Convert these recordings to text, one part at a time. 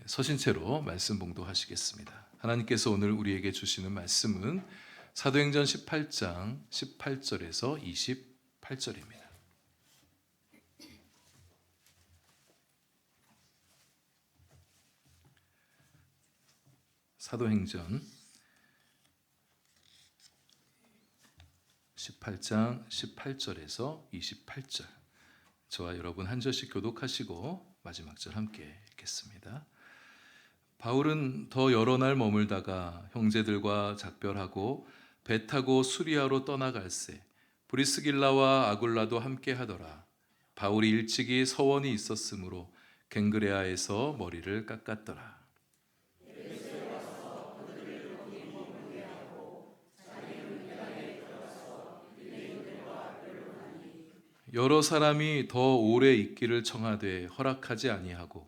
서신 채로 말씀 봉독하시겠습니다. 하나님께서 오늘 우리에게 주시는 말씀은 사도행전 18장 18절에서 28절입니다. 사도행전 18장 18절에서 28절, 저와 여러분 한 절씩 교독하시고 마지막 절 함께 읽겠습니다. 바울은 더 여러 날 머물다가 형제들과 작별하고 배 타고 수리아로 떠나갈새 브리스길라와 아굴라도 함께 하더라. 바울이 일찍이 서원이 있었으므로 갱그레아에서 머리를 깎았더라. 여러 사람이 더 오래 있기를 청하되 허락하지 아니하고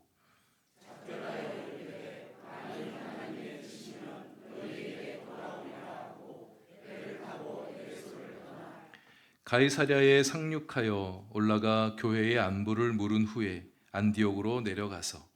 가이사랴에 상륙하여 올라가 교회의 안부를 물은 후에 안디옥으로 내려가서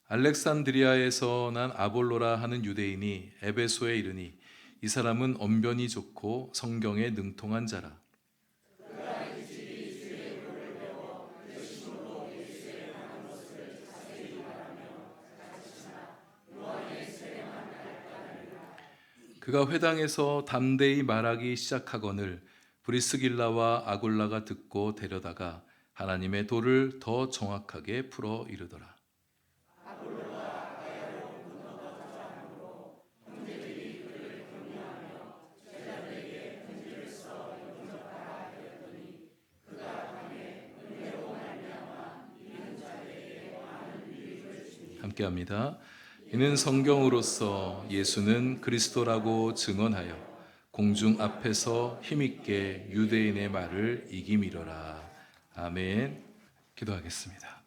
알렉산드리아에서 난 아볼로라 하는 유대인이 에베소에 이르니 이 사람은 언변이 좋고 성경에 능통한 자라. 그가 회당에서 담대히 말하기 시작하거늘 브리스길라와 아굴라가 듣고 데려다가 하나님의 도를 더 정확하게 풀어 이르더라. 함께합니다. 이는 성경으로서 예수는 그리스도라고 증언하여 공중 앞에서 힘있게 유대인의 말을 이기미러라. 아멘. 기도하겠습니다.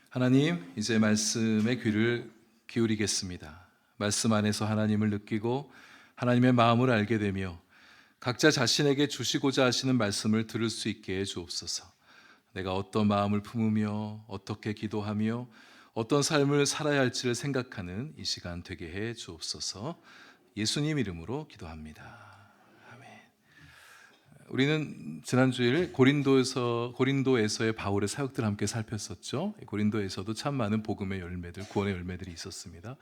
하나님, 이제 말씀의 귀를 기울이겠습니다. 말씀 안에서 하나님을 느끼고 하나님의 마음을 알게 되며 각자 자신에게 주시고자 하시는 말씀을 들을 수 있게 해 주옵소서. 내가 어떤 마음을 품으며 어떻게 기도하며 어떤 삶을 살아야 할지를 생각하는 이 시간 되게 해 주옵소서. 예수님 이름으로 기도합니다. 아멘. 우리는 지난 주일 고린도에서의 바울의 사역들을 함께 살폈었죠. 고린도에서도 참 많은 복음의 열매들, 구원의 열매들이 있었습니다.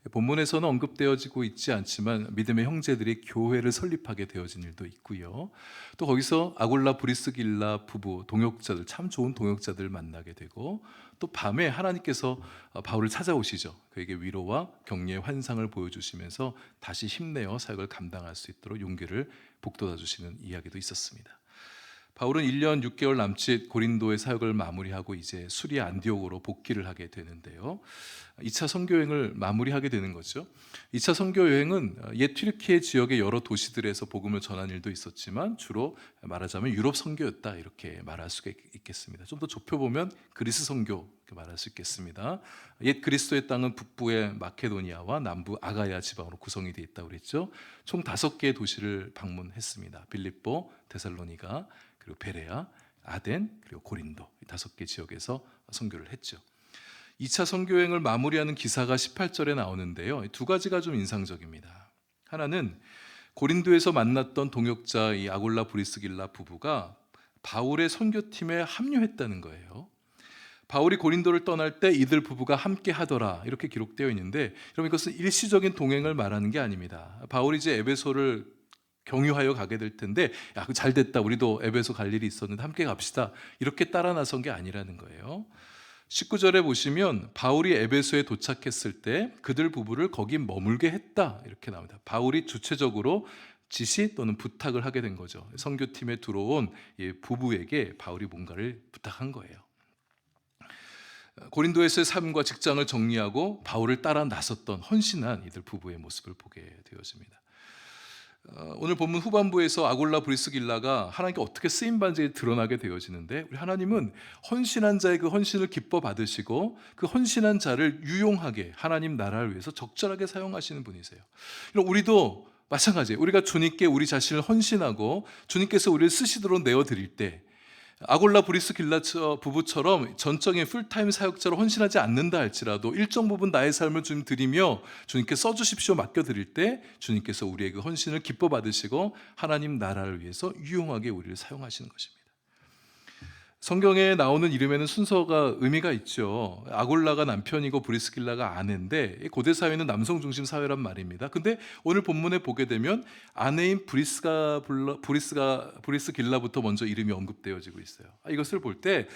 본문에서는 언급되어지고 있지 않지만 믿음의 형제들이 교회를 설립하게 되어진 일도 있고요. 또 거기서 아굴라 브리스길라 부부 동역자들, 참 좋은 동역자들을 만나게 되고, 또 밤에 하나님께서 바울을 찾아오시죠. 그에게 위로와 격려의 환상을 보여주시면서 다시 힘내어 사역을 감당할 수 있도록 용기를 북돋아 주시는 이야기도 있었습니다. 바울은 1년 6개월 남짓 고린도의 사역을 마무리하고 이제 수리아 안디옥으로 복귀를 하게 되는데요. 2차 선교여행을 마무리하게 되는 거죠. 2차 선교여행은 옛 튀르키예 지역의 여러 도시들에서 복음을 전한 일도 있었지만 주로 말하자면 유럽 선교였다, 이렇게 말할 수가 있겠습니다. 좀 더 좁혀보면 그리스 선교, 이렇게 말할 수 있겠습니다. 옛 그리스도의 땅은 북부의 마케도니아와 남부 아가야 지방으로 구성이 되어 있다고 그랬죠. 총 5개의 도시를 방문했습니다. 빌립보, 데살로니가, 그리고 베레아, 아덴, 그리고 고린도, 5개 지역에서 선교를 했죠. 2차 선교여행을 마무리하는 기사가 18절에 나오는데요. 2가지가 좀 인상적입니다. 하나는 고린도에서 만났던 동역자 이 아굴라 브리스길라 부부가 바울의 선교팀에 합류했다는 거예요. 바울이 고린도를 떠날 때 이들 부부가 함께 하더라, 이렇게 기록되어 있는데, 여러분 이것은 일시적인 동행을 말하는 게 아닙니다. 바울이 이제 에베소를 경유하여 가게 될 텐데, 야, 잘 됐다, 우리도 에베소 갈 일이 있었는데 함께 갑시다, 이렇게 따라 나선 게 아니라는 거예요. 19절에 보시면 바울이 에베소에 도착했을 때 그들 부부를 거기 머물게 했다, 이렇게 나옵니다. 바울이 주체적으로 지시 또는 부탁을 하게 된 거죠. 선교팀에 들어온 이 부부에게 바울이 뭔가를 부탁한 거예요. 고린도에서의 삶과 직장을 정리하고 바울을 따라 나섰던 헌신한 이들 부부의 모습을 보게 되어집니다. 오늘 본문 후반부에서 아굴라 브리스길라가 하나님께 어떻게 쓰임받는지 드러나게 되어지는데, 우리 하나님은 헌신한 자의 그 헌신을 기뻐 받으시고 그 헌신한 자를 유용하게 하나님 나라를 위해서 적절하게 사용하시는 분이세요. 우리도 마찬가지예요. 우리가 주님께 우리 자신을 헌신하고 주님께서 우리를 쓰시도록 내어드릴 때, 아골라 브리스길라 부부처럼 전적인 풀타임 사역자로 헌신하지 않는다 할지라도 일정 부분 나의 삶을 주님 드리며 주님께 써주십시오 맡겨드릴 때 주님께서 우리의 그 헌신을 기뻐 받으시고 하나님 나라를 위해서 유용하게 우리를 사용하시는 것입니다. 성경에 나오는 이름에는 순서가 의미가 있죠. 아골라가 남편이고 브리스길라가 아내인데 고대 사회는 남성 중심 사회란 말입니다. 근데 오늘 본문에 보게 되면 아내인 브리스길라부터 먼저 이름이 언급되어지고 있어요. 이것을 볼 때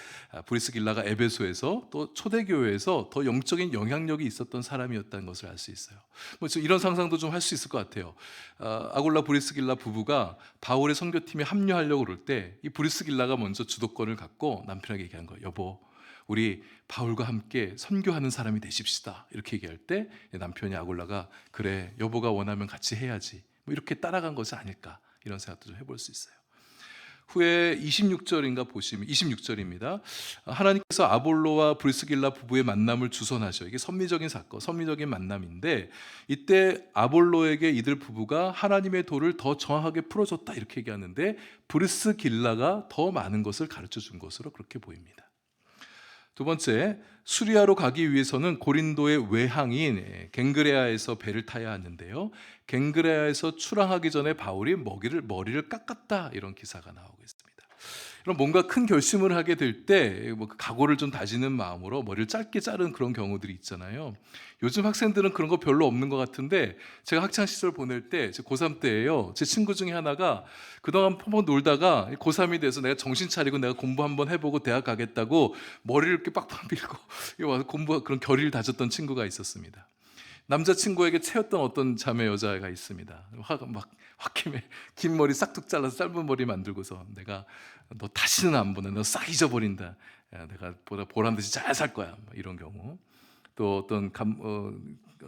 브리스길라가 에베소에서 또 초대교회에서 더 영적인 영향력이 있었던 사람이었다는 것을 알 수 있어요. 뭐 이런 상상도 좀 할 수 있을 것 같아요. 아골라 브리스길라 부부가 바울의 선교팀에 합류하려고 그럴 때 이 브리스길라가 먼저 주도권을 갖고 남편에게 얘기한 거예요. 여보, 우리 바울과 함께 선교하는 사람이 되십시다. 이렇게 얘기할 때 남편이 아골라가 그래, 여보가 원하면 같이 해야지, 뭐 이렇게 따라간 것이 아닐까, 이런 생각도 좀 해볼 수 있어요. 후에 26절인가 보시면 26절입니다. 하나님께서 아볼로와 브리스길라 부부의 만남을 주선하셔. 이게 섭리적인 사건, 섭리적인 만남인데 이때 아볼로에게 이들 부부가 하나님의 도를 더 정확하게 풀어줬다 이렇게 얘기하는데 브리스길라가 더 많은 것을 가르쳐 준 것으로 그렇게 보입니다. 두 번째, 수리아로 가기 위해서는 고린도의 외항인 갱그레아에서 배를 타야 하는데요. 갱그레아에서 출항하기 전에 바울이 머리를 깎았다, 이런 기사가 나오고 있습니다. 그럼 뭔가 큰 결심을 하게 될 때 각오를 좀 다지는 마음으로 머리를 짧게 자른 그런 경우들이 있잖아요. 요즘 학생들은 그런 거 별로 없는 것 같은데 제가 학창 시절 보낼 때 고3 때예요. 제 친구 중에 하나가 그동안 한번 놀다가 고3이 돼서 내가 정신 차리고 내가 공부 한번 해보고 대학 가겠다고 머리를 이렇게 빡빡 밀고 와서 공부 그런 결의를 다졌던 친구가 있었습니다. 남자친구에게 채웠던 어떤 자매 여자가 있습니다. 막 홧김에 긴 머리 싹둑 잘라서 짧은 머리 만들고서 내가 너 다시는 안 보내, 너 싹 잊어버린다, 내가 보란 듯이 잘 살 거야, 이런 경우. 또 어떤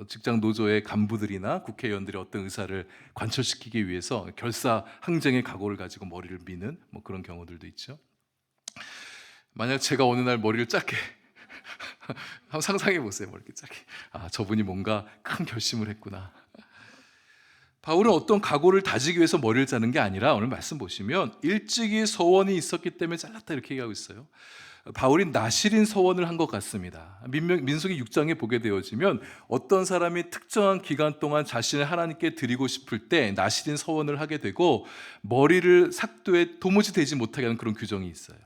직장 노조의 간부들이나 국회의원들이 어떤 의사를 관철시키기 위해서 결사 항쟁의 각오를 가지고 머리를 미는 그런 경우들도 있죠. 만약 제가 어느 날 머리를 짧게 한번 상상해 보세요. 이렇게 짧게. 저분이 뭔가 큰 결심을 했구나. 바울은 어떤 각오를 다지기 위해서 머리를 자른 게 아니라 오늘 말씀 보시면 일찍이 서원이 있었기 때문에 잘랐다 이렇게 얘기하고 있어요. 바울이 나실인 서원을 한 것 같습니다. 민수기 6장에 보게 되어지면 어떤 사람이 특정한 기간 동안 자신을 하나님께 드리고 싶을 때 나실인 서원을 하게 되고 머리를 삭도에 도무지 되지 못하게 하는 그런 규정이 있어요.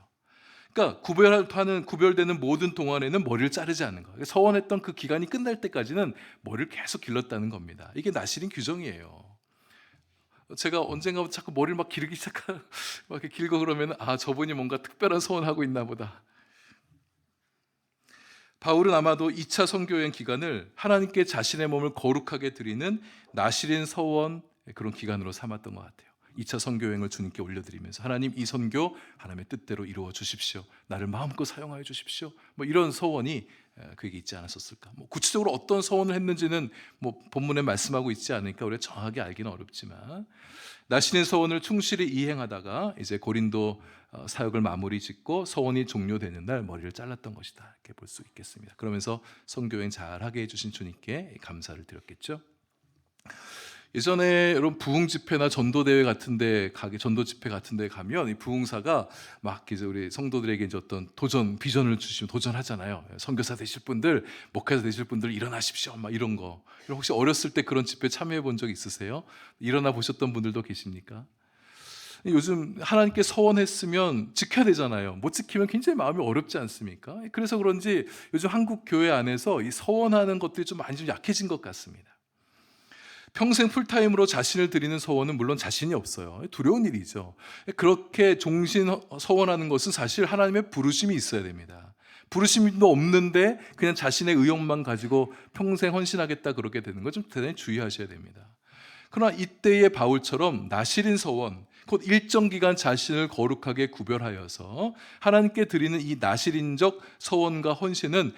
그러니까 구별되는 모든 동안에는 머리를 자르지 않는 거예요. 서원했던 그 기간이 끝날 때까지는 머리를 계속 길렀다는 겁니다. 이게 나실인 규정이에요. 제가 언젠가 자꾸 머리를 막 기르기 시작하고 막 이렇게 길고 그러면 저분이 뭔가 특별한 서원하고 있나 보다. 바울은 아마도 2차 선교여행 기간을 하나님께 자신의 몸을 거룩하게 드리는 나실인 서원 그런 기간으로 삼았던 것 같아요. 2차 선교여행을 주님께 올려드리면서 하나님, 이 선교 하나님의 뜻대로 이루어 주십시오. 나를 마음껏 사용하여 주십시오. 이런 서원이 그게 있지 않았었을까. 구체적으로 어떤 서원을 했는지는 본문에 말씀하고 있지 않으니까 우리가 정확하게 알기는 어렵지만 나신의 서원을 충실히 이행하다가 이제 고린도 사역을 마무리 짓고 서원이 종료되는 날 머리를 잘랐던 것이다, 이렇게 볼 수 있겠습니다. 그러면서 선교여행 잘하게 해주신 주님께 감사를 드렸겠죠. 예전에 여러분 부흥 집회나 전도 대회 같은데 전도 집회 같은데 가면 이 부흥사가 막 이제 우리 성도들에게 이제 어떤 비전을 주시면 도전하잖아요. 선교사 되실 분들, 목회자 되실 분들 일어나십시오, 막 이런 거. 혹시 어렸을 때 그런 집회 참여해 본 적 있으세요? 일어나 보셨던 분들도 계십니까? 요즘 하나님께 서원했으면 지켜야 되잖아요. 못 지키면 굉장히 마음이 어렵지 않습니까? 그래서 그런지 요즘 한국 교회 안에서 이 서원하는 것들이 좀 많이 좀 약해진 것 같습니다. 평생 풀타임으로 자신을 드리는 서원은 물론 자신이 없어요. 두려운 일이죠. 그렇게 종신 서원하는 것은 사실 하나님의 부르심이 있어야 됩니다. 부르심도 없는데 그냥 자신의 의욕만 가지고 평생 헌신하겠다 그렇게 되는 거 좀 대단히 주의하셔야 됩니다. 그러나 이때의 바울처럼 나실인 서원, 곧 일정 기간 자신을 거룩하게 구별하여서 하나님께 드리는 이 나실인적 서원과 헌신은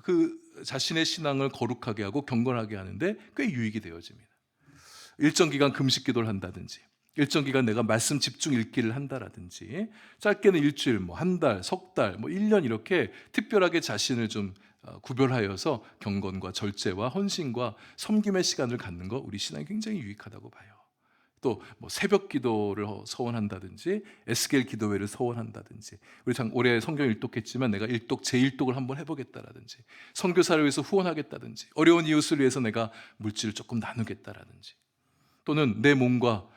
그 자신의 신앙을 거룩하게 하고 경건하게 하는데 꽤 유익이 되어집니다. 일정 기간 금식 기도를 한다든지, 일정 기간 내가 말씀 집중 읽기를 한다라든지, 짧게는 일주일, 한 달, 석 달, 1년 이렇게 특별하게 자신을 좀 구별하여서 경건과 절제와 헌신과 섬김의 시간을 갖는 거 우리 신앙이 굉장히 유익하다고 봐요. 또 뭐 새벽 기도를 서원한다든지 에스겔 기도회를 서원한다든지, 우리 올해 성경 일독했지만 내가 일독 제1독을 한번 해보겠다라든지, 선교사를 위해서 후원하겠다든지, 어려운 이웃을 위해서 내가 물질을 조금 나누겠다라든지, 또는 내 몸과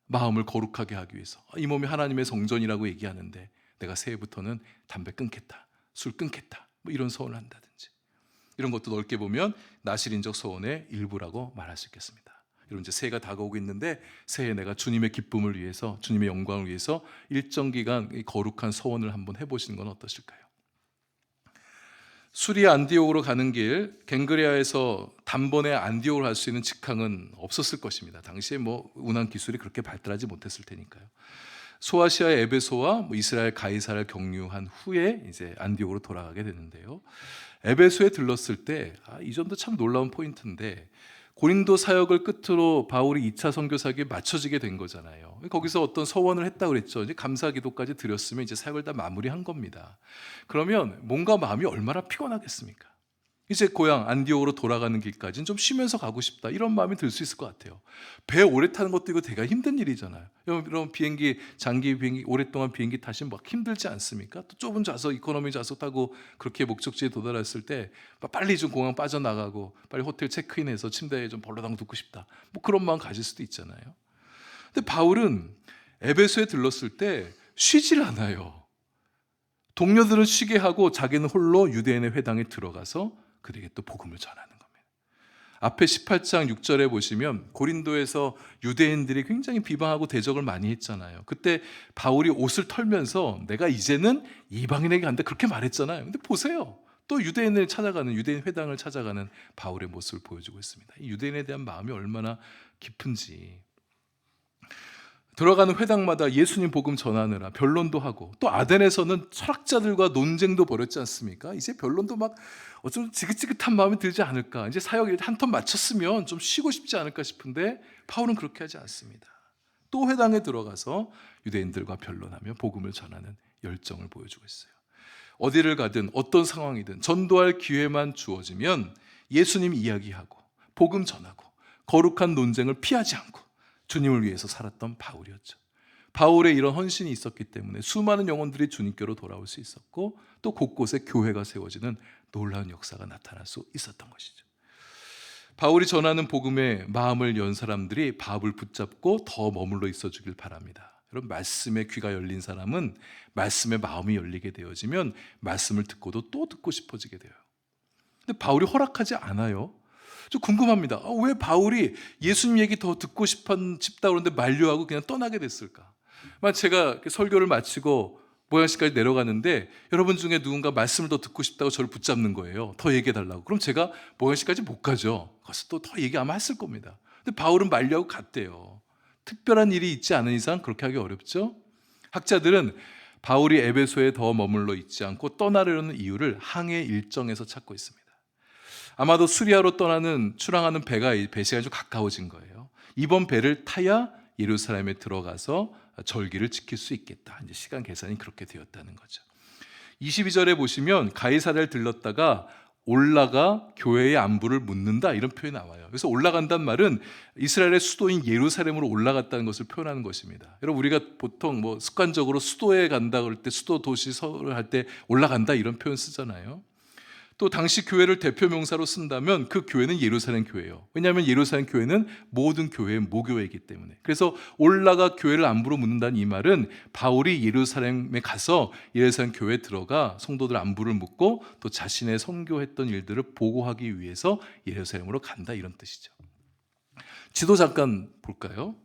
마음을 거룩하게 하기 위해서 이 몸이 하나님의 성전이라고 얘기하는데 내가 새해부터는 담배 끊겠다, 술 끊겠다, 뭐 이런 소원을 한다든지, 이런 것도 넓게 보면 나실인적 소원의 일부라고 말할 수 있겠습니다. 여러분, 이제 새해가 다가오고 있는데 새해 내가 주님의 기쁨을 위해서, 주님의 영광을 위해서 일정 기간 이 거룩한 소원을 한번 해보시는 건 어떠실까요? 수리아 안디옥으로 가는 길, 갱그레아에서 단번에 안디옥을 갈 수 있는 직항은 없었을 것입니다. 당시에 뭐 운항 기술이 그렇게 발달하지 못했을 테니까요. 소아시아의 에베소와 이스라엘 가이사를 경유한 후에 이제 안디옥으로 돌아가게 되는데요. 에베소에 들렀을 때 이 점도 참 놀라운 포인트인데, 고린도 사역을 끝으로 바울이 2차 선교 사역에 맞춰지게 된 거잖아요. 거기서 어떤 서원을 했다고 그랬죠. 이제 감사 기도까지 드렸으면 이제 사역을 다 마무리한 겁니다. 그러면 몸과 마음이 얼마나 피곤하겠습니까? 이제 고향 안디옥으로 돌아가는 길까지는 좀 쉬면서 가고 싶다, 이런 마음이 들 수 있을 것 같아요. 배 오래 타는 것도 이거 되게 힘든 일이잖아요. 여러분, 비행기, 장기 비행기 오랫동안 비행기 타시면 막 힘들지 않습니까? 또 좁은 좌석, 이코노미 좌석 타고 그렇게 목적지에 도달했을 때 빨리 좀 공항 빠져나가고 빨리 호텔 체크인해서 침대에 좀 벌러당 눕고 싶다, 뭐 그런 마음 가질 수도 있잖아요. 근데 바울은 에베소에 들렀을 때 쉬질 않아요. 동료들은 쉬게 하고 자기는 홀로 유대인의 회당에 들어가서 그들에게 또 복음을 전하는 겁니다. 앞에 18장 6절에 보시면 고린도에서 유대인들이 굉장히 비방하고 대적을 많이 했잖아요. 그때 바울이 옷을 털면서 내가 이제는 이방인에게 간다, 그렇게 말했잖아요. 근데 보세요, 또 유대인을 찾아가는, 유대인 회당을 찾아가는 바울의 모습을 보여주고 있습니다. 이 유대인에 대한 마음이 얼마나 깊은지. 들어가는 회당마다 예수님 복음 전하느라 변론도 하고, 또 아덴에서는 철학자들과 논쟁도 벌였지 않습니까? 이제 변론도 막 어쩜 지긋지긋한 마음이 들지 않을까, 이제 사역을 한 턴 마쳤으면 좀 쉬고 싶지 않을까 싶은데 바울은 그렇게 하지 않습니다. 또 회당에 들어가서 유대인들과 변론하며 복음을 전하는 열정을 보여주고 있어요. 어디를 가든 어떤 상황이든 전도할 기회만 주어지면 예수님 이야기하고 복음 전하고 거룩한 논쟁을 피하지 않고 주님을 위해서 살았던 바울이었죠. 바울의 이런 헌신이 있었기 때문에 수많은 영혼들이 주님께로 돌아올 수 있었고, 또 곳곳에 교회가 세워지는 놀라운 역사가 나타날 수 있었던 것이죠. 바울이 전하는 복음에 마음을 연 사람들이 바울을 붙잡고 더 머물러 있어 주길 바랍니다. 여러분, 말씀에 귀가 열린 사람은 말씀에 마음이 열리게 되어지면 말씀을 듣고도 또 듣고 싶어지게 돼요. 근데 바울이 허락하지 않아요. 좀 궁금합니다. 왜 바울이 예수님 얘기 더 듣고 싶다 그러는데 만류하고 그냥 떠나게 됐을까? 제가 설교를 마치고 모양식까지 내려가는데 여러분 중에 누군가 말씀을 더 듣고 싶다고 저를 붙잡는 거예요. 더 얘기해달라고. 그럼 제가 모양식까지 못 가죠. 가서 또 더 얘기 아마 했을 겁니다. 근데 바울은 만류하고 갔대요. 특별한 일이 있지 않은 이상 그렇게 하기 어렵죠. 학자들은 바울이 에베소에 더 머물러 있지 않고 떠나려는 이유를 항해 일정에서 찾고 있습니다. 아마도 수리아로 떠나는 출항하는 배 시간이 좀 가까워진 거예요. 이번 배를 타야 예루살렘에 들어가서 절기를 지킬 수 있겠다, 이제 시간 계산이 그렇게 되었다는 거죠. 22절에 보시면 가이사랴를 들렀다가 올라가 교회의 안부를 묻는다, 이런 표현이 나와요. 그래서 올라간다는 말은 이스라엘의 수도인 예루살렘으로 올라갔다는 것을 표현하는 것입니다. 여러분, 우리가 보통 뭐 습관적으로 수도에 간다 그럴 때, 수도 도시 서울을 할 때 올라간다, 이런 표현 쓰잖아요. 또 당시 교회를 대표 명사로 쓴다면 그 교회는 예루살렘 교회예요. 왜냐하면 예루살렘 교회는 모든 교회의 모교회이기 때문에. 그래서 올라가 교회를 안부로 묻는다는 이 말은 바울이 예루살렘에 가서 예루살렘 교회에 들어가 성도들 안부를 묻고 또 자신의 선교했던 일들을 보고하기 위해서 예루살렘으로 간다, 이런 뜻이죠. 지도 잠깐 볼까요?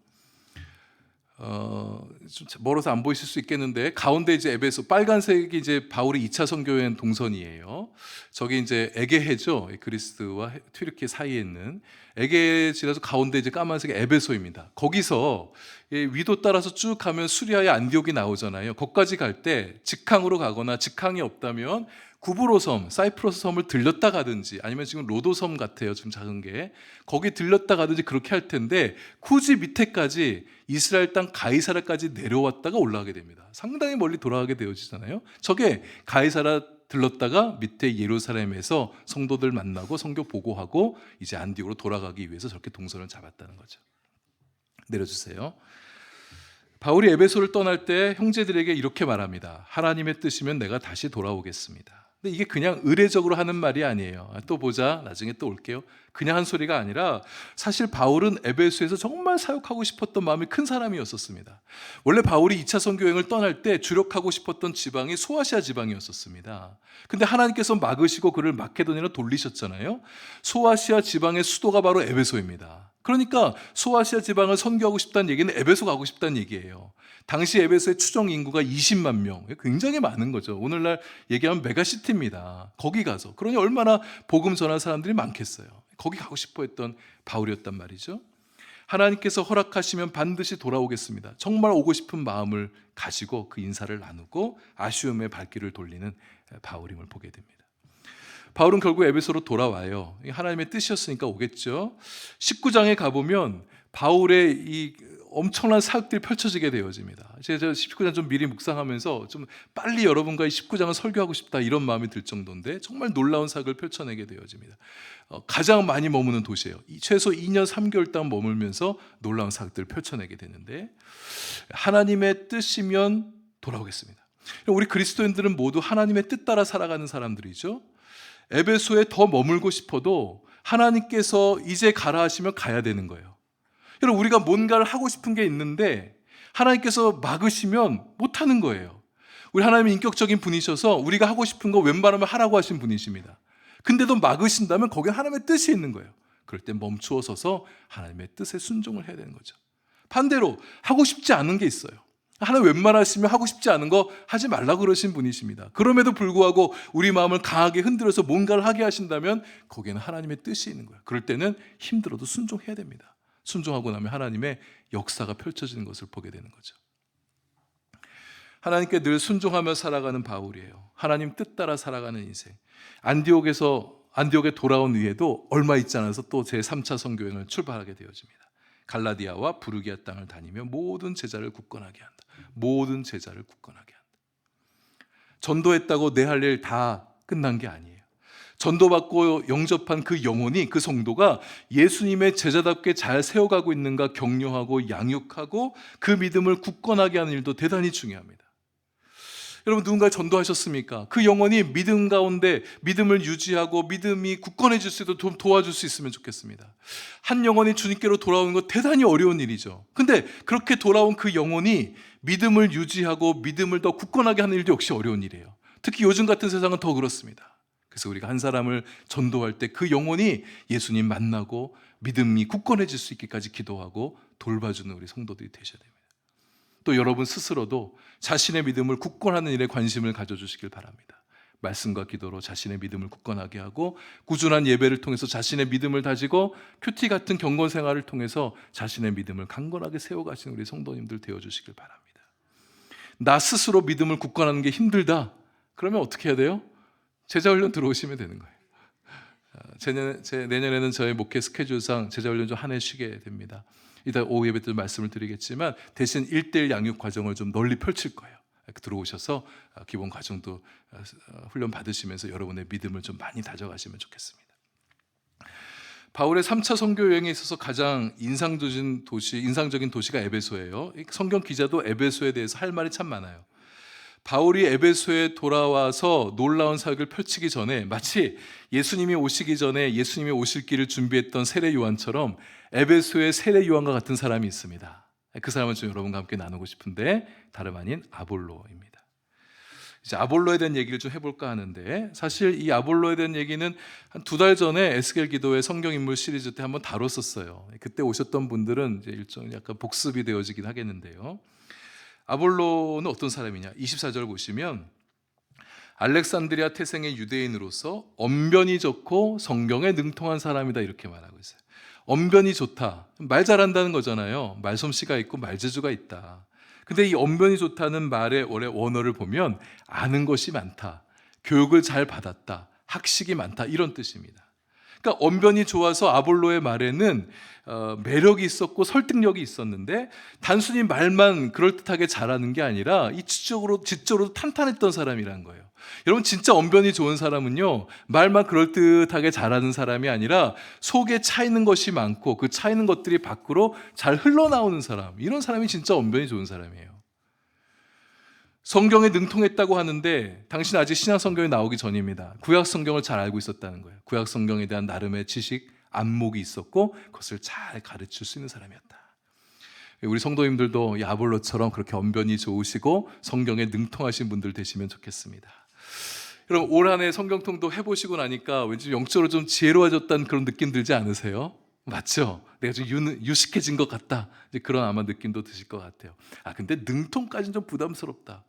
좀 멀어서 안 보이실 수 있겠는데, 가운데 이제 에베소 빨간색이 이제 바울의 2차 선교여행 동선이에요. 저기 이제 에게해죠. 그리스와 튀르키예 사이에 있는 에게해 지나서 가운데 이제 까만색이 에베소입니다. 거기서 위도 따라서 쭉 가면 수리아의 안디옥이 나오잖아요. 거기까지 갈 때 직항으로 가거나 직항이 없다면 구브로 섬, 사이프러스 섬을 들렸다 가든지, 아니면 지금 로도 섬 같아요, 좀 작은 게. 거기 들렸다 가든지 그렇게 할 텐데, 굳이 밑에까지 이스라엘 땅 가이사랴까지 내려왔다가 올라가게 됩니다. 상당히 멀리 돌아가게 되어지잖아요. 저게 가이사랴 들렀다가 밑에 예루살렘에서 성도들 만나고 성교 보고하고 이제 안디옥으로 돌아가기 위해서 저렇게 동선을 잡았다는 거죠. 내려주세요. 바울이 에베소를 떠날 때 형제들에게 이렇게 말합니다. 하나님의 뜻이면 내가 다시 돌아오겠습니다. 근데 이게 그냥 의례적으로 하는 말이 아니에요. 또 보자, 나중에 또 올게요. 그냥 한 소리가 아니라 사실 바울은 에베소에서 정말 사역하고 싶었던 마음이 큰 사람이었었습니다. 원래 바울이 2차 선교 여행을 떠날 때 주력하고 싶었던 지방이 소아시아 지방이었었습니다. 근데 하나님께서 막으시고 그를 마케도니아로 돌리셨잖아요. 소아시아 지방의 수도가 바로 에베소입니다. 그러니까 소아시아 지방을 선교하고 싶다는 얘기는 에베소 가고 싶다는 얘기예요. 당시 에베소의 추정 인구가 20만 명, 굉장히 많은 거죠. 오늘날 얘기하면 메가시티입니다. 거기 가서, 그러니 얼마나 복음 전할 사람들이 많겠어요. 거기 가고 싶어 했던 바울이었단 말이죠. 하나님께서 허락하시면 반드시 돌아오겠습니다. 정말 오고 싶은 마음을 가지고 그 인사를 나누고 아쉬움의 발길을 돌리는 바울임을 보게 됩니다. 바울은 결국 에베소로 돌아와요. 하나님의 뜻이었으니까 오겠죠. 19장에 가보면 바울의 이 엄청난 사역들이 펼쳐지게 되어집니다. 제가 19장 좀 미리 묵상하면서 좀 빨리 여러분과 이 19장을 설교하고 싶다 이런 마음이 들 정도인데 정말 놀라운 사역을 펼쳐내게 되어집니다. 가장 많이 머무는 도시예요. 최소 2년 3개월 동안 머물면서 놀라운 사역들을 펼쳐내게 되는데 하나님의 뜻이면 돌아오겠습니다. 우리 그리스도인들은 모두 하나님의 뜻 따라 살아가는 사람들이죠. 에베소에 더 머물고 싶어도 하나님께서 이제 가라 하시면 가야 되는 거예요. 여러분, 우리가 뭔가를 하고 싶은 게 있는데 하나님께서 막으시면 못하는 거예요. 우리 하나님은 인격적인 분이셔서 우리가 하고 싶은 거 웬만하면 하라고 하신 분이십니다. 근데도 막으신다면 거기에 하나님의 뜻이 있는 거예요. 그럴 때 멈추어 서서 하나님의 뜻에 순종을 해야 되는 거죠. 반대로 하고 싶지 않은 게 있어요. 하나님 웬만하시면 하고 싶지 않은 거 하지 말라고 그러신 분이십니다. 그럼에도 불구하고 우리 마음을 강하게 흔들어서 뭔가를 하게 하신다면 거기에는 하나님의 뜻이 있는 거예요. 그럴 때는 힘들어도 순종해야 됩니다. 순종하고 나면 하나님의 역사가 펼쳐지는 것을 보게 되는 거죠. 하나님께 늘 순종하며 살아가는 바울이에요. 하나님 뜻 따라 살아가는 인생. 안디옥에 돌아온 이후에도 얼마 있지 않아서 또 제3차 선교행을 출발하게 되어집니다. 갈라디아와 부르기아 땅을 다니며 모든 제자를 굳건하게 한다. 모든 제자를 굳건하게 한다. 전도했다고 내 할 일 다 끝난 게 아니에요. 전도받고 영접한 그 영혼이, 그 성도가 예수님의 제자답게 잘 세워가고 있는가 격려하고 양육하고 그 믿음을 굳건하게 하는 일도 대단히 중요합니다. 여러분, 누군가를 전도하셨습니까? 그 영혼이 믿음 가운데 믿음을 유지하고 믿음이 굳건해질 수 있도록 좀 도와줄 수 있으면 좋겠습니다. 한 영혼이 주님께로 돌아오는 건 대단히 어려운 일이죠. 근데 그렇게 돌아온 그 영혼이 믿음을 유지하고 믿음을 더 굳건하게 하는 일도 역시 어려운 일이에요. 특히 요즘 같은 세상은 더 그렇습니다. 그래서 우리가 한 사람을 전도할 때 그 영혼이 예수님 만나고 믿음이 굳건해질 수 있기까지 기도하고 돌봐주는 우리 성도들이 되셔야 됩니다. 또 여러분 스스로도 자신의 믿음을 굳건하는 일에 관심을 가져주시길 바랍니다. 말씀과 기도로 자신의 믿음을 굳건하게 하고 꾸준한 예배를 통해서 자신의 믿음을 다지고 큐티 같은 경건 생활을 통해서 자신의 믿음을 강건하게 세워가시는 우리 성도님들 되어주시길 바랍니다. 나 스스로 믿음을 굳건하는 게 힘들다. 그러면 어떻게 해야 돼요? 제자훈련 들어오시면 되는 거예요. 내년에는 저희 목회 스케줄상 제자훈련 좀 한 해 쉬게 됩니다. 이따 오후 예배 때 말씀을 드리겠지만 대신 1:1 양육 과정을 좀 널리 펼칠 거예요. 들어오셔서 기본 과정도 훈련 받으시면서 여러분의 믿음을 좀 많이 다져가시면 좋겠습니다. 바울의 3차 선교 여행에 있어서 가장 인상적인 도시가 에베소예요. 성경 기자도 에베소에 대해서 할 말이 참 많아요. 바울이 에베소에 돌아와서 놀라운 사역을 펼치기 전에 마치 예수님이 오시기 전에 예수님이 오실 길을 준비했던 세례 요한처럼 에베소의 세례 요한과 같은 사람이 있습니다. 그 사람은 좀 여러분과 함께 나누고 싶은데 다름 아닌 아볼로입니다. 이제 아볼로에 대한 얘기를 좀 해볼까 하는데 사실 이 아볼로에 대한 얘기는 한 2달 전에 에스겔 기도회 성경인물 시리즈 때 한번 다뤘었어요. 그때 오셨던 분들은 이제 일종 약간 복습이 되어지긴 하겠는데요. 아볼로는 어떤 사람이냐? 24절 보시면 알렉산드리아 태생의 유대인으로서 언변이 좋고 성경에 능통한 사람이다 이렇게 말하고 있어요. 언변이 좋다. 말 잘한다는 거잖아요. 말솜씨가 있고 말재주가 있다. 근데 이 언변이 좋다는 말의 원래 원어를 보면 아는 것이 많다. 교육을 잘 받았다. 학식이 많다. 이런 뜻입니다. 그러니까 언변이 좋아서 아볼로의 말에는 매력이 있었고 설득력이 있었는데 단순히 말만 그럴듯하게 잘하는 게 아니라 이 지적으로 탄탄했던 사람이라는 거예요. 여러분, 진짜 언변이 좋은 사람은요, 말만 그럴듯하게 잘하는 사람이 아니라 속에 차 있는 것이 많고 그 차 있는 것들이 밖으로 잘 흘러나오는 사람, 이런 사람이 진짜 언변이 좋은 사람이에요. 성경에 능통했다고 하는데 당신 아직 신약 성경에 나오기 전입니다. 구약 성경을 잘 알고 있었다는 거예요. 구약 성경에 대한 나름의 지식, 안목이 있었고 그것을 잘 가르칠 수 있는 사람이었다. 우리 성도님들도 이 아볼로처럼 그렇게 언변이 좋으시고 성경에 능통하신 분들 되시면 좋겠습니다. 여러분, 올 한 해 성경통도 해보시고 나니까 왠지 영적으로 좀 지혜로워졌다는 그런 느낌 들지 않으세요? 맞죠? 내가 좀 유식해진 것 같다, 이제 그런 아마 느낌도 드실 것 같아요. 근데 능통까지는 좀 부담스럽다.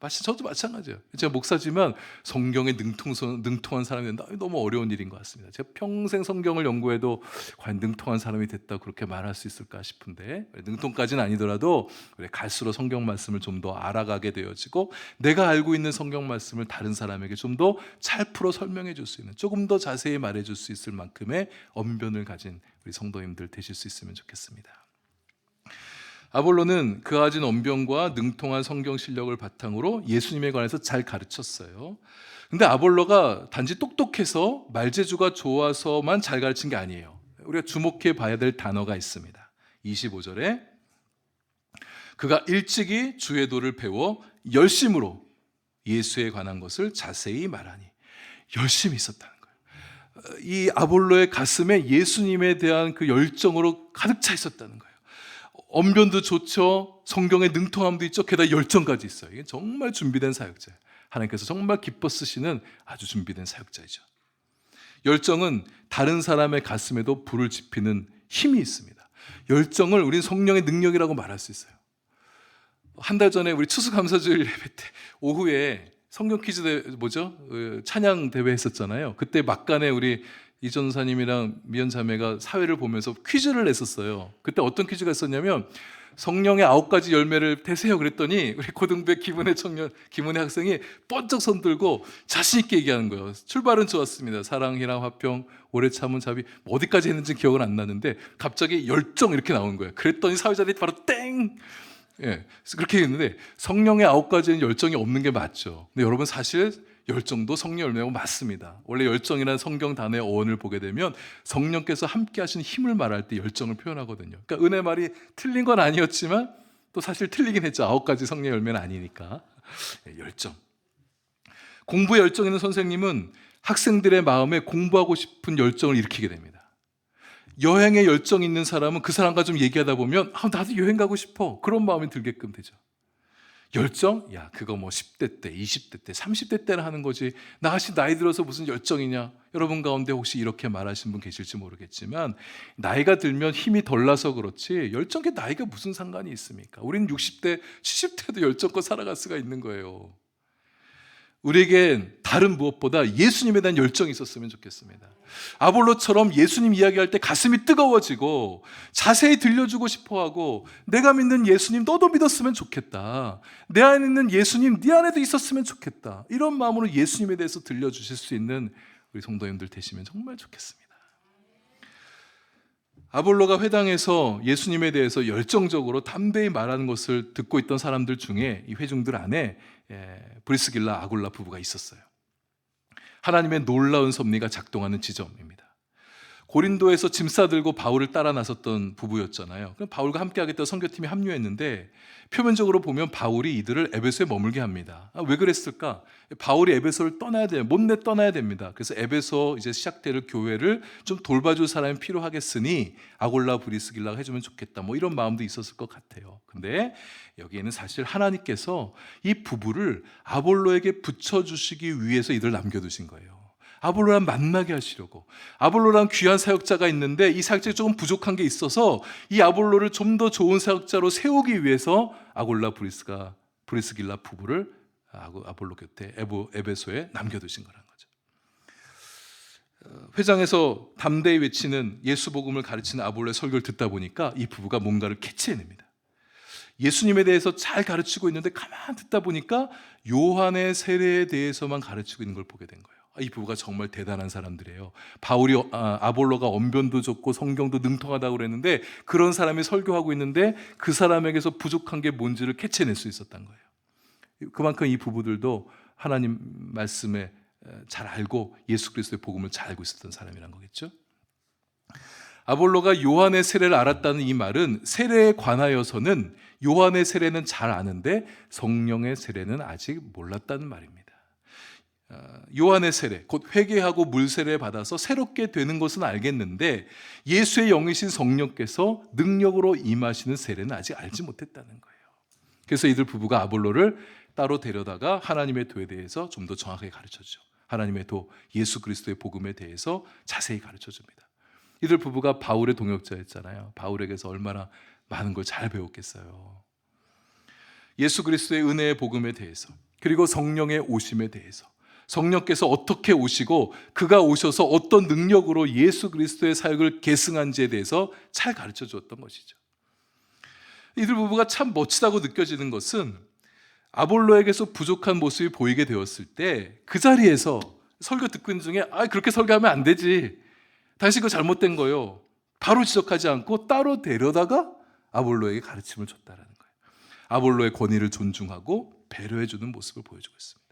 저도 마찬가지예요. 제가 목사지만 성경에 능통한 사람이 된다, 너무 어려운 일인 것 같습니다. 제가 평생 성경을 연구해도 과연 능통한 사람이 됐다고 그렇게 말할 수 있을까 싶은데, 능통까지는 아니더라도 갈수록 성경 말씀을 좀 더 알아가게 되어지고 내가 알고 있는 성경 말씀을 다른 사람에게 좀 더 잘 풀어 설명해 줄 수 있는, 조금 더 자세히 말해 줄 수 있을 만큼의 언변을 가진 우리 성도님들 되실 수 있으면 좋겠습니다. 아볼로는 그 가진 언변과 능통한 성경 실력을 바탕으로 예수님에 관해서 잘 가르쳤어요. 근데 아볼로가 단지 똑똑해서 말재주가 좋아서만 잘 가르친 게 아니에요. 우리가 주목해 봐야 될 단어가 있습니다. 25절에 그가 일찍이 주의 도를 배워 열심으로 예수에 관한 것을 자세히 말하니, 열심히 있었다는 거예요. 이 아볼로의 가슴에 예수님에 대한 그 열정으로 가득 차 있었다는 거예요. 언변도 좋죠. 성경의 능통함도 있죠. 게다가 열정까지 있어요. 이게 정말 준비된 사역자예요. 하나님께서 정말 기뻐 쓰시는 아주 준비된 사역자이죠. 열정은 다른 사람의 가슴에도 불을 지피는 힘이 있습니다. 열정을 우리는 성령의 능력이라고 말할 수 있어요. 한 달 전에 우리 추수감사주일 예배 때 오후에 성경 퀴즈 찬양 대회 했었잖아요. 그때 막간에 우리 이 전사님이랑 미연 자매가 사회를 보면서 퀴즈를 냈었어요. 그때 어떤 퀴즈가 있었냐면 성령의 9가지 열매를 대세요 그랬더니 우리 고등부의 김은혜 학생이 번쩍 손 들고 자신 있게 얘기하는 거예요. 출발은 좋았습니다. 사랑, 희랑, 화평, 오래 참은 자비, 어디까지 했는지 기억은 안 나는데 갑자기 열정 이렇게 나온 거예요. 그랬더니 사회자들이 바로 땡! 그렇게 했는데 성령의 9가지는 열정이 없는 게 맞죠. 근데 여러분, 사실 열정도 성령 열매고 맞습니다. 원래 열정이라는 성경 단어의 어원을 보게 되면 성령께서 함께 하시는 힘을 말할 때 열정을 표현하거든요. 그러니까 은혜 말이 틀린 건 아니었지만 또 사실 틀리긴 했죠. 9가지 성령 열매는 아니니까. 열정. 공부에 열정 있는 선생님은 학생들의 마음에 공부하고 싶은 열정을 일으키게 됩니다. 여행에 열정 있는 사람은 그 사람과 좀 얘기하다 보면 나도 여행 가고 싶어, 그런 마음이 들게끔 되죠. 열정? 그거 10대 때, 20대 때, 30대 때는 하는 거지, 나같이 나이 들어서 무슨 열정이냐. 여러분 가운데 혹시 이렇게 말하신 분 계실지 모르겠지만 나이가 들면 힘이 덜 나서 그렇지 열정에 나이가 무슨 상관이 있습니까? 우리는 60대, 70대도 열정껏 살아갈 수가 있는 거예요. 우리에겐 다른 무엇보다 예수님에 대한 열정이 있었으면 좋겠습니다. 아볼로처럼 예수님 이야기할 때 가슴이 뜨거워지고 자세히 들려주고 싶어하고, 내가 믿는 예수님 너도 믿었으면 좋겠다, 내 안에 있는 예수님 네 안에도 있었으면 좋겠다, 이런 마음으로 예수님에 대해서 들려주실 수 있는 우리 성도님들 되시면 정말 좋겠습니다. 아볼로가 회당에서 예수님에 대해서 열정적으로 담대히 말하는 것을 듣고 있던 사람들 중에 이 회중들 안에 브리스길라, 아굴라 부부가 있었어요. 하나님의 놀라운 섭리가 작동하는 지점입니다. 고린도에서 짐 싸들고 바울을 따라 나섰던 부부였잖아요. 그럼 바울과 함께하겠다 선교팀이 합류했는데 표면적으로 보면 바울이 이들을 에베소에 머물게 합니다. 왜 그랬을까? 바울이 에베소를 떠나야 돼요. 못내 떠나야 됩니다. 그래서 에베소 이제 시작될 교회를 좀 돌봐줄 사람이 필요하겠으니 아골라 브리스길라가 해주면 좋겠다, 이런 마음도 있었을 것 같아요. 근데 여기에는 사실 하나님께서 이 부부를 아볼로에게 붙여주시기 위해서 이들을 남겨두신 거예요. 아볼로랑 만나게 하시려고. 아볼로랑 귀한 사역자가 있는데 이 사역자가 조금 부족한 게 있어서 이 아볼로를 좀 더 좋은 사역자로 세우기 위해서 아골라 브리스길라 부부를 아볼로 곁에 에베소에 남겨두신 거라는 거죠. 회장에서 담대히 외치는 예수 복음을 가르치는 아볼로의 설교를 듣다 보니까 이 부부가 뭔가를 캐치해냅니다. 예수님에 대해서 잘 가르치고 있는데 가만 듣다 보니까 요한의 세례에 대해서만 가르치고 있는 걸 보게 된 거예요. 이 부부가 정말 대단한 사람들이에요. 아볼로가 언변도 좋고 성경도 능통하다고 그랬는데 그런 사람이 설교하고 있는데 그 사람에게서 부족한 게 뭔지를 캐치해낼 수 있었던 거예요. 그만큼 이 부부들도 하나님 말씀에 잘 알고 예수 그리스도의 복음을 잘 알고 있었던 사람이란 거겠죠. 아볼로가 요한의 세례를 알았다는 이 말은 세례에 관하여서는 요한의 세례는 잘 아는데 성령의 세례는 아직 몰랐다는 말입니다. 요한의 세례, 곧 회개하고 물 세례 받아서 새롭게 되는 것은 알겠는데 예수의 영이신 성령께서 능력으로 임하시는 세례는 아직 알지 못했다는 거예요. 그래서 이들 부부가 아볼로를 따로 데려다가 하나님의 도에 대해서 좀 더 정확하게 가르쳐주죠. 하나님의 도, 예수 그리스도의 복음에 대해서 자세히 가르쳐줍니다. 이들 부부가 바울의 동역자였잖아요. 바울에게서 얼마나 많은 걸 잘 배웠겠어요. 예수 그리스도의 은혜의 복음에 대해서, 그리고 성령의 오심에 대해서, 성령께서 어떻게 오시고 그가 오셔서 어떤 능력으로 예수 그리스도의 사역을 계승한지에 대해서 잘 가르쳐 주었던 것이죠. 이들 부부가 참 멋지다고 느껴지는 것은 아볼로에게서 부족한 모습이 보이게 되었을 때 그 자리에서 설교 듣고 있는 중에 그렇게 설교하면 안 되지, 당신 그거 잘못된 거요, 바로 지적하지 않고 따로 데려다가 아볼로에게 가르침을 줬다라는 거예요. 아볼로의 권위를 존중하고 배려해주는 모습을 보여주고 있습니다.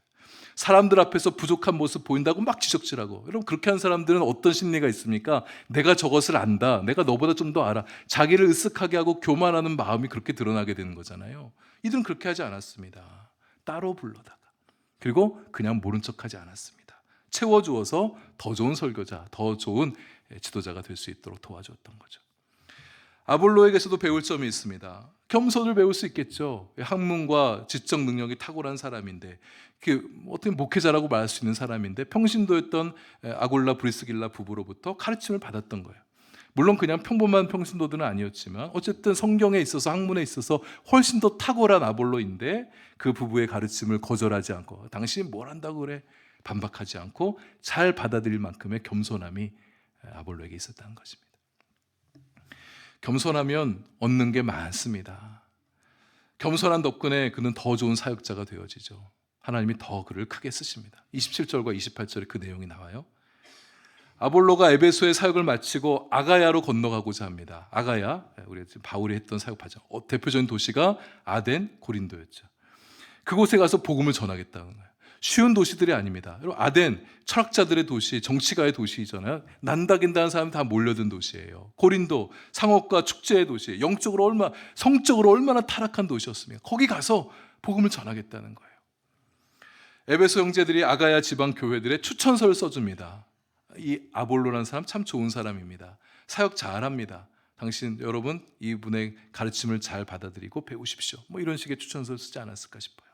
사람들 앞에서 부족한 모습 보인다고 막 지적질하고, 여러분 그렇게 한 사람들은 어떤 심리가 있습니까? 내가 저것을 안다, 내가 너보다 좀 더 알아, 자기를 으쓱하게 하고 교만하는 마음이 그렇게 드러나게 되는 거잖아요. 이들은 그렇게 하지 않았습니다. 따로 불러다가, 그리고 그냥 모른 척하지 않았습니다. 채워주어서 더 좋은 설교자, 더 좋은 지도자가 될 수 있도록 도와줬던 거죠. 아볼로에게서도 배울 점이 있습니다. 겸손을 배울 수 있겠죠. 학문과 지적 능력이 탁월한 사람인데, 어떻게 목회자라고 말할 수 있는 사람인데 평신도였던 아골라 브리스길라 부부로부터 가르침을 받았던 거예요. 물론 그냥 평범한 평신도들은 아니었지만 어쨌든 성경에 있어서, 학문에 있어서 훨씬 더 탁월한 아볼로인데 그 부부의 가르침을 거절하지 않고, 당신이 뭘 한다고 그래, 반박하지 않고 잘 받아들일 만큼의 겸손함이 아볼로에게 있었다는 것입니다. 겸손하면 얻는 게 많습니다. 겸손한 덕분에 그는 더 좋은 사역자가 되어지죠. 하나님이 더 그를 크게 쓰십니다. 27절과 28절에 그 내용이 나와요. 아볼로가 에베소의 사역을 마치고 아가야로 건너가고자 합니다. 아가야, 우리 지금 바울이 했던 사역파죠. 대표적인 도시가 아덴, 고린도였죠. 그곳에 가서 복음을 전하겠다는 거예요. 쉬운 도시들이 아닙니다. 여러분, 아덴, 철학자들의 도시, 정치가의 도시잖아요. 난다긴다는 사람이 다 몰려든 도시예요. 고린도, 상업과 축제의 도시, 성적으로 얼마나 타락한 도시였습니까? 거기 가서 복음을 전하겠다는 거예요. 에베소 형제들이 아가야 지방 교회들의 추천서를 써줍니다. 이 아볼로라는 사람 참 좋은 사람입니다. 사역 잘합니다. 여러분 이분의 가르침을 잘 받아들이고 배우십시오. 이런 식의 추천서를 쓰지 않았을까 싶어요.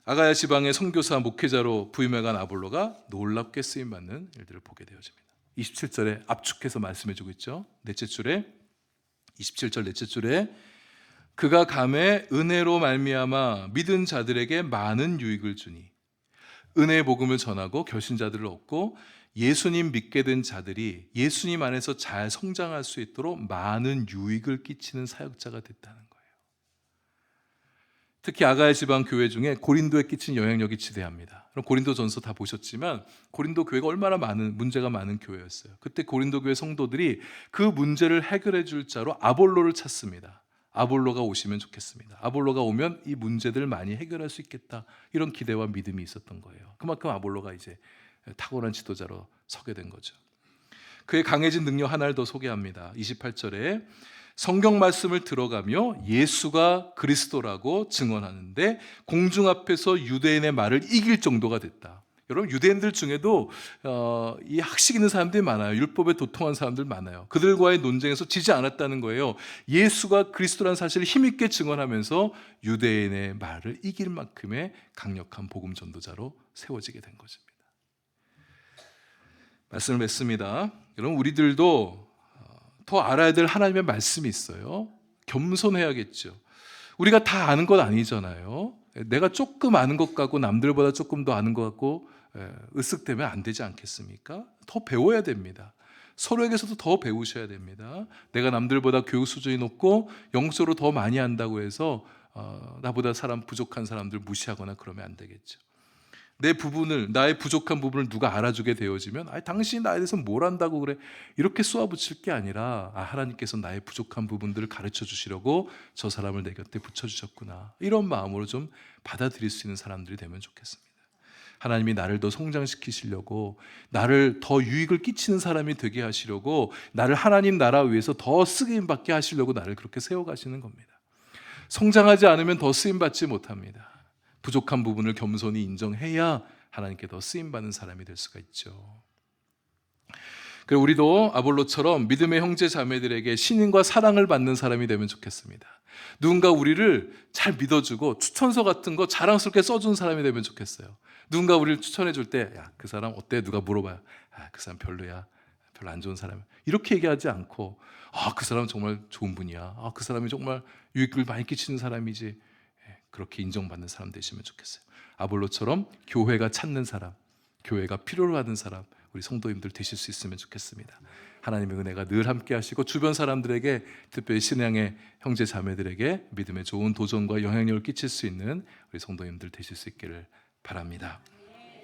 아가야 지방의 선교사 목회자로 부임해간 아볼로가 놀랍게 쓰임받는 일들을 보게 되어집니다. 27절에 압축해서 말씀해주고 있죠. 27절 넷째 줄에 그가 감에 은혜로 말미암아 믿은 자들에게 많은 유익을 주니, 은혜의 복음을 전하고 결신자들을 얻고 예수님 믿게 된 자들이 예수님 안에서 잘 성장할 수 있도록 많은 유익을 끼치는 사역자가 됐다는 거예요. 특히 아가야 지방 교회 중에 고린도에 끼친 영향력이 지대합니다. 그럼 고린도전서 다 보셨지만 고린도 교회가 얼마나 문제가 많은 교회였어요. 그때 고린도 교회 성도들이 그 문제를 해결해 줄 자로 아볼로를 찾습니다. 아볼로가 오시면 좋겠습니다. 아볼로가 오면 이 문제들을 많이 해결할 수 있겠다, 이런 기대와 믿음이 있었던 거예요. 그만큼 아볼로가 이제 탁월한 지도자로 서게 된 거죠. 그의 강해진 능력 하나를 더 소개합니다. 28절에 성경 말씀을 들어가며 예수가 그리스도라고 증언하는데 공중 앞에서 유대인의 말을 이길 정도가 됐다. 여러분, 유대인들 중에도 이 학식 있는 사람들이 많아요. 율법에 도통한 사람들 많아요. 그들과의 논쟁에서 지지 않았다는 거예요. 예수가 그리스도라는 사실을 힘있게 증언하면서 유대인의 말을 이길 만큼의 강력한 복음 전도자로 세워지게 된 것입니다. 말씀을 맺습니다. 여러분, 우리들도 더 알아야 될 하나님의 말씀이 있어요. 겸손해야겠죠. 우리가 다 아는 것 아니잖아요. 내가 조금 아는 것 같고 남들보다 조금 더 아는 것 같고 으쓱대면 안 되지 않겠습니까? 더 배워야 됩니다. 서로에게서도 더 배우셔야 됩니다. 내가 남들보다 교육 수준이 높고 영적으로 더 많이 안다고 해서 나보다 부족한 사람들 무시하거나 그러면 안 되겠죠. 내 부분을, 나의 부족한 부분을 누가 알아주게 되어지면 당신이 나에 대해서 뭘 안다고 그래, 이렇게 쏘아붙일 게 아니라 하나님께서 나의 부족한 부분들을 가르쳐 주시려고 저 사람을 내 곁에 붙여주셨구나, 이런 마음으로 좀 받아들일 수 있는 사람들이 되면 좋겠습니다. 하나님이 나를 더 성장시키시려고, 나를 더 유익을 끼치는 사람이 되게 하시려고, 나를 하나님 나라 위해서 더 쓰임받게 하시려고 나를 그렇게 세워가시는 겁니다. 성장하지 않으면 더 쓰임받지 못합니다. 부족한 부분을 겸손히 인정해야 하나님께 더 쓰임받는 사람이 될 수가 있죠. 그리고 우리도 아볼로처럼 믿음의 형제 자매들에게 신임과 사랑을 받는 사람이 되면 좋겠습니다. 누군가 우리를 잘 믿어주고 추천서 같은 거 자랑스럽게 써준 사람이 되면 좋겠어요. 누군가 우리를 추천해 줄 때, 야, 그 사람 어때? 누가 물어봐요. 그 사람 별로야, 별로 안 좋은 사람, 이렇게 얘기하지 않고, 그 사람 정말 좋은 분이야, 그 사람이 정말 유익을 많이 끼치는 사람이지, 그렇게 인정받는 사람 되시면 좋겠어요. 아볼로처럼 교회가 찾는 사람, 교회가 필요로 하는 사람, 우리 성도님들 되실 수 있으면 좋겠습니다. 하나님의 은혜가 늘 함께 하시고, 주변 사람들에게, 특별히 신앙의 형제 자매들에게 믿음의 좋은 도전과 영향력을 끼칠 수 있는 우리 성도님들 되실 수 있기를 바랍니다.